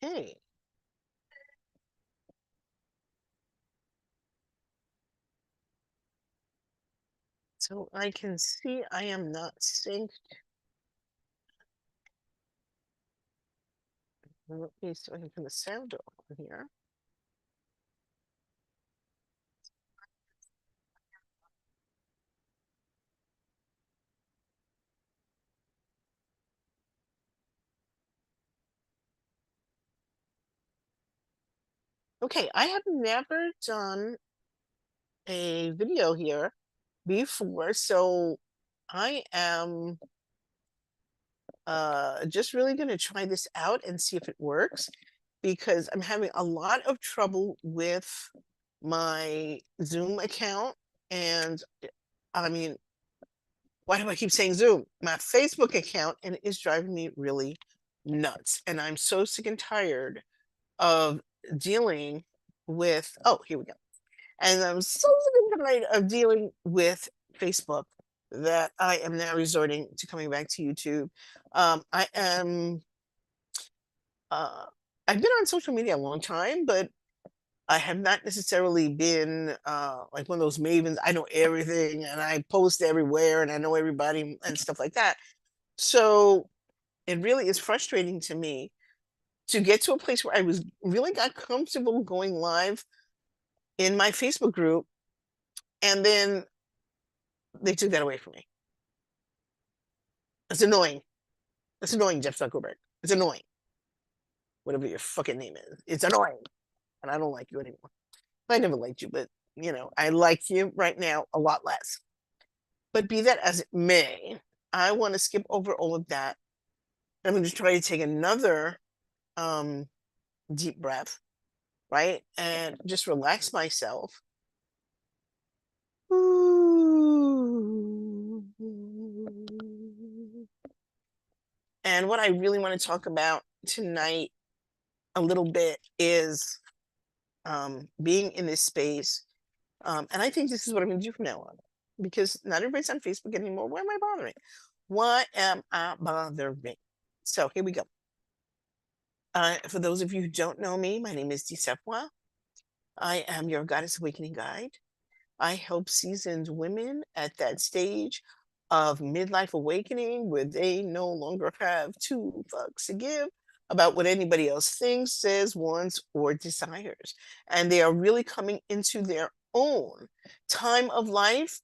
Okay. So I can see I am not synced. Let me see if I can turn the sound off here. Okay, I have never done a video here before, so I am just really going to try this out and see if it works because I'm having a lot of trouble with my Zoom account. And I mean, why do I keep saying Zoom? My Facebook account, and it is driving me really nuts. And I'm so sick and tired of dealing with, oh, here we go. And I'm so sick and tired of dealing with Facebook that I am now resorting to coming back to YouTube. I am uh, I've been on social media a long time, but I have not necessarily been like one of those mavens. I know everything and I post everywhere and I know everybody and stuff like that. So it really is frustrating to me to get to a place where I was really got comfortable going live in my Facebook group, and then they took that away from me. It's annoying. It's annoying, Jeff Zuckerberg. It's annoying. Whatever your fucking name is. It's annoying. And I don't like you anymore. I never liked you, but I like you right now a lot less. But be that as it may, I want to skip over all of that. I'm going to try to take another um, deep breath, right? And just relax myself. And what I really want to talk about tonight a little bit is being in this space. And I think this is what I'm going to do from now on because not everybody's on Facebook anymore. Why am I bothering? Why am I bothering? So here we go. For those of you who don't know me, my name is Dee Savoie. I am your Goddess Awakening Guide. I help seasoned women at that stage of midlife awakening where they no longer have two fucks to give about what anybody else thinks, says, wants, or desires. And they are really coming into their own time of life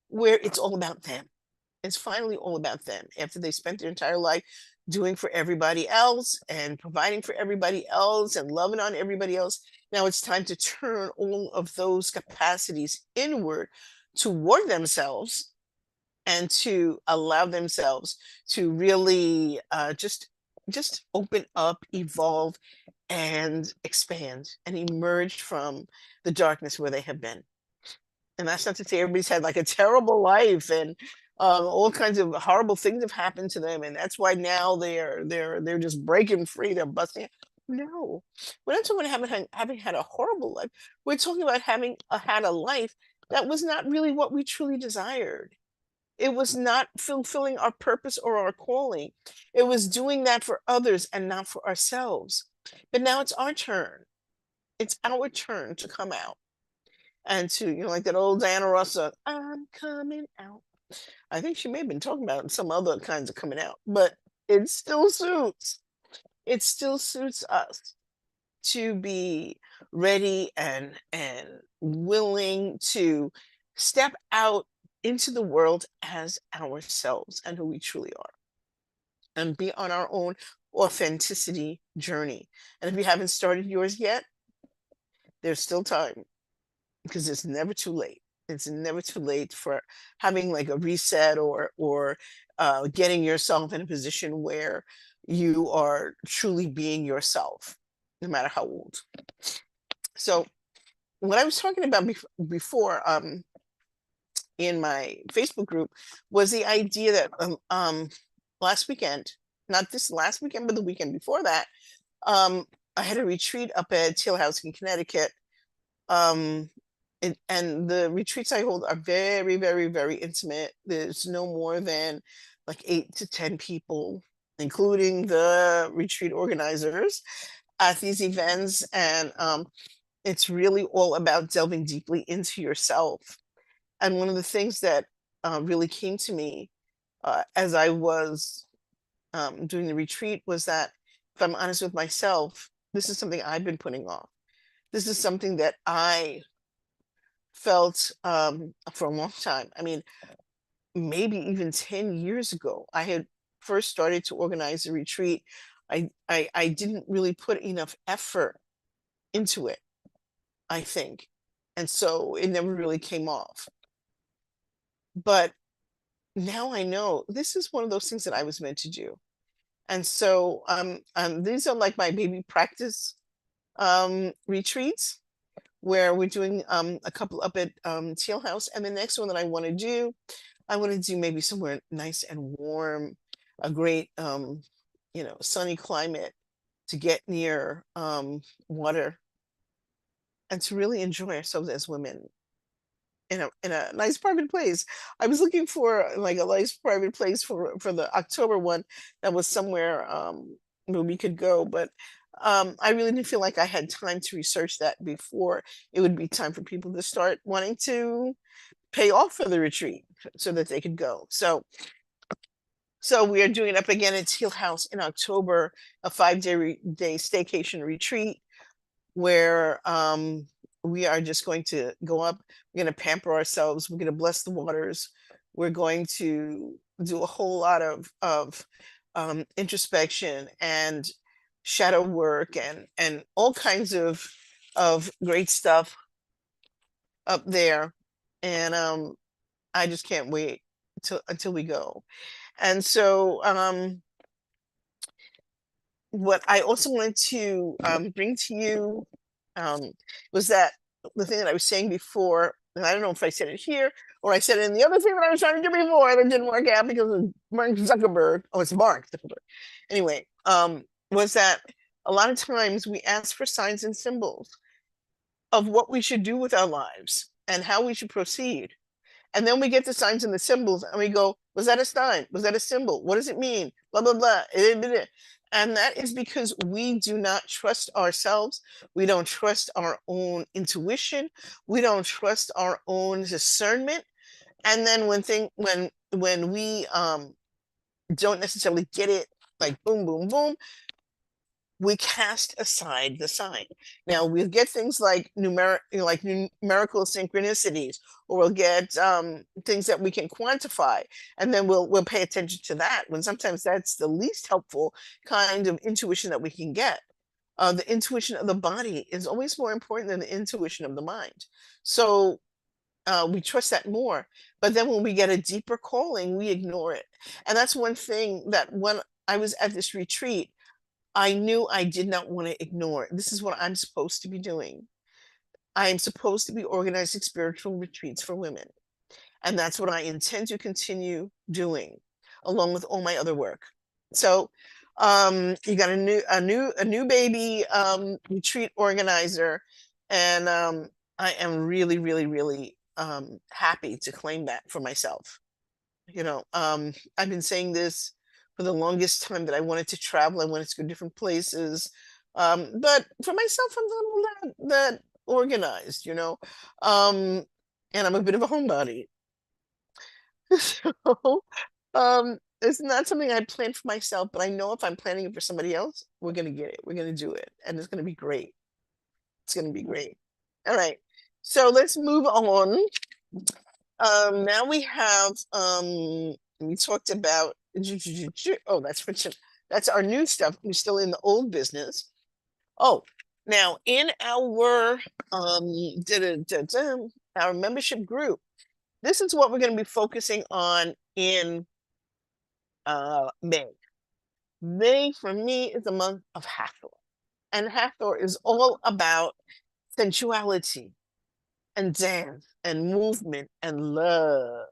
where it's all about them. It's finally all about them after they spent their entire life doing for everybody else and providing for everybody else and loving on everybody else. Now it's time to turn all of those capacities inward toward themselves and to allow themselves to really just open up, evolve, and expand and emerge from the darkness where they have been. And that's not to say everybody's had like a terrible life and all kinds of horrible things have happened to them, and that's why now they're just breaking free. They're busting. No, we're not talking about having had a horrible life. We're talking about having had a life that was not really what we truly desired. It was not fulfilling our purpose or our calling. It was doing that for others and not for ourselves. But now it's our turn. It's our turn to come out and to, like that old Diana Ross song, I'm coming out. I think she may have been talking about some other kinds of coming out, but it still suits. It still suits us to be ready and willing to step out into the world as ourselves and who we truly are and be on our own authenticity journey. And if you haven't started yours yet, there's still time because it's never too late. It's never too late for having like a reset or getting yourself in a position where you are truly being yourself, no matter how old. So what I was talking about before in my Facebook group was the idea that last weekend, not this last weekend, but the weekend before that, I had a retreat up at Teal House in Connecticut. Um, And the retreats I hold are very, very, very intimate. There's no more than like 8 to 10 people, including the retreat organizers at these events. And it's really all about delving deeply into yourself. And one of the things that really came to me as I was doing the retreat was that if I'm honest with myself, this is something I've been putting off. This is something that I felt for a long time. I mean, maybe even 10 years ago, I had first started to organize a retreat. I didn't really put enough effort into it, I think. And so it never really came off. But now I know this is one of those things that I was meant to do. And so these are like my baby practice retreats where we're doing a couple up at Teal House. And the next one that I want to do maybe somewhere nice and warm, a great, sunny climate to get near water and to really enjoy ourselves as women in a nice private place. I was looking for like a nice private place for the October one that was somewhere where we could go, but I really didn't feel like I had time to research that before it would be time for people to start wanting to pay off for the retreat so that they could go. So we are doing it up again at Teal House in October, a 5-day staycation retreat where we are just going to go up. We're going to pamper ourselves. We're going to bless the waters. We're going to do a whole lot of introspection and shadow work and all kinds of great stuff up there. And I just can't wait until we go. And so what I also wanted to bring to you was that the thing that I was saying before, and I don't know if I said it here or I said it in the other thing that I was trying to do before that didn't work out because of Mark Zuckerberg. Oh, it's Mark Zuckerberg. Anyway, was that a lot of times we ask for signs and symbols of what we should do with our lives and how we should proceed. And then we get the signs and the symbols and we go, was that a sign? Was that a symbol? What does it mean? Blah, blah, blah. And that is because we do not trust ourselves. We don't trust our own intuition. We don't trust our own discernment. And then when we don't necessarily get it like boom, boom, boom, we cast aside the sign. Now we'll get things like numerical synchronicities, or we'll get things that we can quantify, and then we'll pay attention to that. When sometimes that's the least helpful kind of intuition that we can get. The intuition of the body is always more important than the intuition of the mind. So we trust that more. But then when we get a deeper calling, we ignore it. And that's one thing that when I was at this retreat, I knew I did not want to ignore. This is what I'm supposed to be doing. I am supposed to be organizing spiritual retreats for women. And that's what I intend to continue doing, along with all my other work. So you got a new baby retreat organizer. And I am really, really, really happy to claim that for myself. I've been saying this for the longest time that I wanted to travel. I wanted to go different places. But for myself, I'm not that organized. Um, and I'm a bit of a homebody. So it's not something I planned for myself, but I know if I'm planning it for somebody else, we're gonna get it. We're gonna do it. And it's gonna be great. It's gonna be great. All right. So let's move on. Now we have we talked about oh, that's our new stuff. We're still in the old business. Oh, now in our our membership group, this is what we're going to be focusing on in May. May for me is a month of Hathor, and Hathor is all about sensuality and dance and movement and love.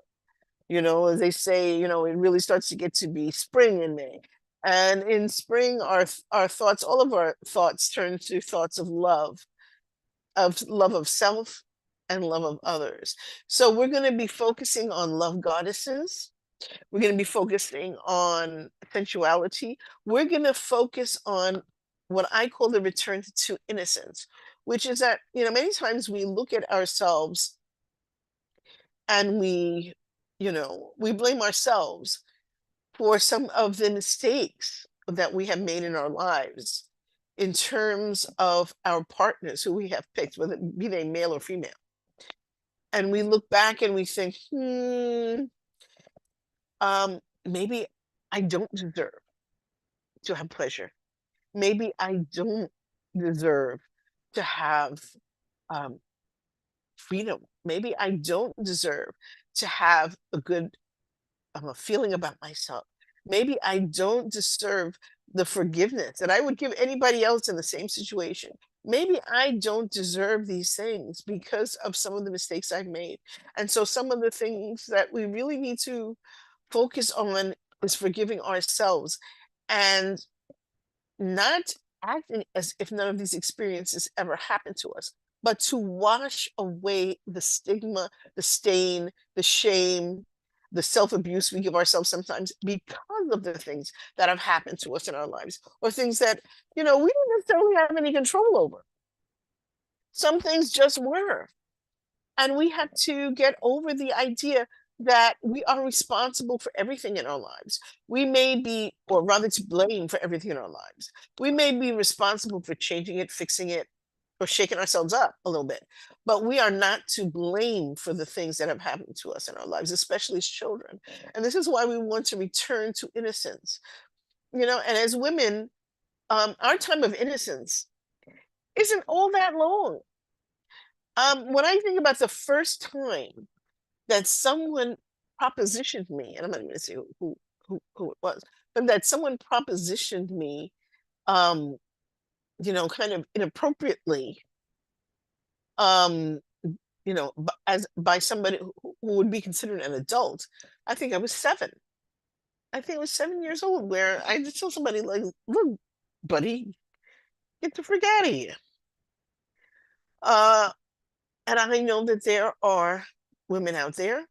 As they say, it really starts to get to be spring in May. And in spring, our thoughts, all of our thoughts turn to thoughts of love of self and love of others. So we're going to be focusing on love goddesses. We're going to be focusing on sensuality. We're going to focus on what I call the return to innocence, which is that, many times we look at ourselves and we blame ourselves for some of the mistakes that we have made in our lives in terms of our partners who we have picked, whether be they male or female. And we look back and we think, maybe I don't deserve to have pleasure. Maybe I don't deserve to have um, freedom. Maybe I don't deserve to have a good feeling about myself. Maybe I don't deserve the forgiveness that I would give anybody else in the same situation. Maybe I don't deserve these things because of some of the mistakes I've made. And so some of the things that we really need to focus on is forgiving ourselves and not acting as if none of these experiences ever happened to us, but to wash away the stigma, the stain, the shame, the self-abuse we give ourselves sometimes because of the things that have happened to us in our lives, or things that, we didn't necessarily have any control over. Some things just were. And we have to get over the idea that we are responsible for everything in our lives. We may be, or rather to blame for everything in our lives. We may be responsible for changing it, fixing it, or shaking ourselves up a little bit. But we are not to blame for the things that have happened to us in our lives, especially as children. And this is why we want to return to innocence. And as women, our time of innocence isn't all that long. When I think about the first time that someone propositioned me, and I'm not going to say who it was, but that someone propositioned me, um, kind of inappropriately, um, as by somebody who would be considered an adult. I think I was 7. I think I was 7 years old, where I just told somebody like, "Look, buddy, get the frick out of here." Uh, and I know that there are women out there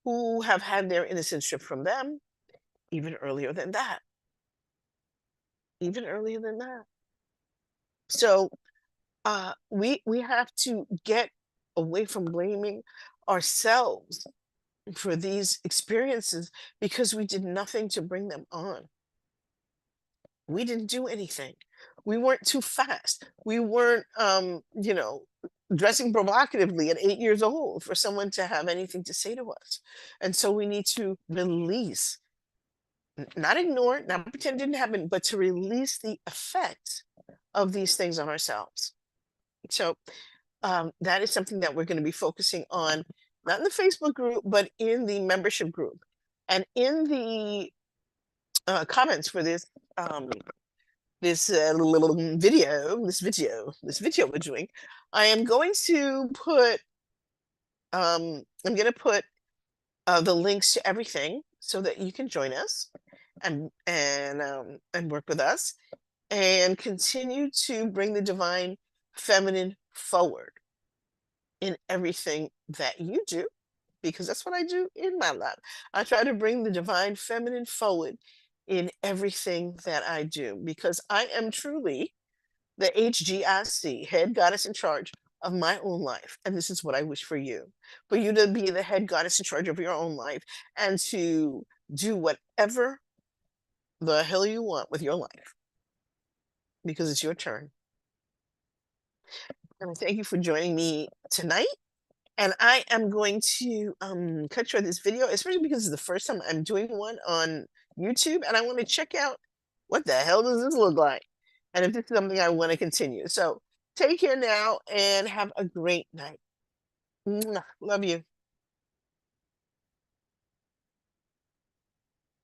who have had their innocence stripped from them even earlier than that. Even earlier than that. So we have to get away from blaming ourselves for these experiences because we did nothing to bring them on. We didn't do anything. We weren't too fast. We weren't, dressing provocatively at 8 years old for someone to have anything to say to us. And so we need to release, not ignore, not pretend it didn't happen, but to release the effects of these things on ourselves. So that is something that we're going to be focusing on, not in the Facebook group, but in the membership group. And in the comments for um, this little video we're doing, I am going to put the links to everything so that you can join us and work with us and continue to bring the divine feminine forward in everything that you do, because that's what I do in my life. I try to bring the divine feminine forward in everything that I do, because I am truly the HGIC, head goddess in charge of my own life. And this is what I wish for you to be the head goddess in charge of your own life and to do whatever the hell you want with your life, because it's your turn. And I thank you for joining me tonight. And I am going to cut short this video, especially because it's the first time I'm doing one on YouTube, and I want to check out what the hell does this look like, and if this is something I want to continue. So take care now and have a great night. Mwah. Love you.